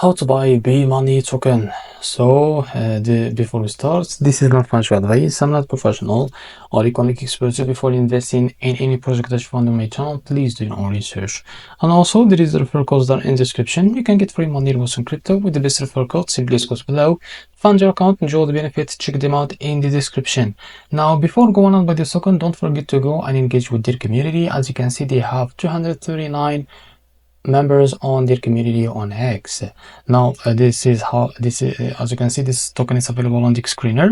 How to buy B-Money token. So before we start, this is not financial advice. I'm not professional or economic expert. So before investing in any project that you find on my channel, please do your own research. And also there is the referral codes that are in the description. You can get free money rewards on crypto with the best referral code. Simply scroll below, fund your account, enjoy the benefits, check them out in the description. Now before going on by this token, don't forget to go and engage with their community. As you can see, they have 239 members on their community on X. Now this is as you can see, this token is available on the screener.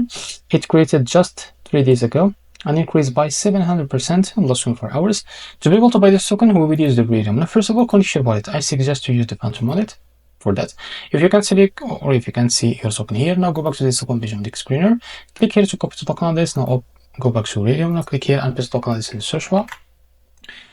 It created just 3 days ago and increased by 700% in less than 24 hours. To be able to buy this token, we will use the Ethereum. Now first of all, connect your wallet. I suggest to use the Phantom wallet for that. If you can select or if you can see your token here, now go back to this token page on the screener, click here to copy the token on this. Now go back to Ethereum, now click here and paste token on this in the search bar.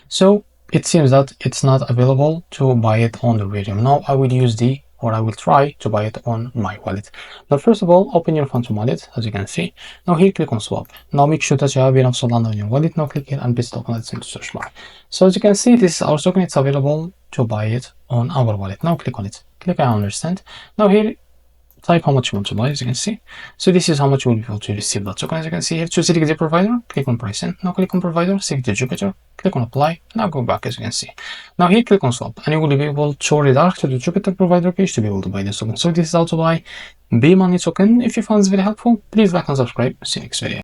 So it seems that it's not available to buy it on the Ethereum. Now I will try to buy it on my wallet. Now first of all, open your Phantom wallet, as you can see. Now here click on swap. Now make sure that you have enough Solana on your wallet. Now click here and paste token into the search bar. So as you can see, this is our token. It's available to buy it on our wallet. Now click on it. Click I understand. Now here type how much you want to buy, as you can see. So this is how much you will be able to receive that token. As you can see here, to select the provider, click on pricing. Now click on provider, select the Jupiter, click on apply. Now go back, as you can see. Now here click on swap and you will be able to redirect to the Jupiter provider page to be able to buy this token. So this is how to buy B-Money token. If you found this very helpful, please like and subscribe. See you next video.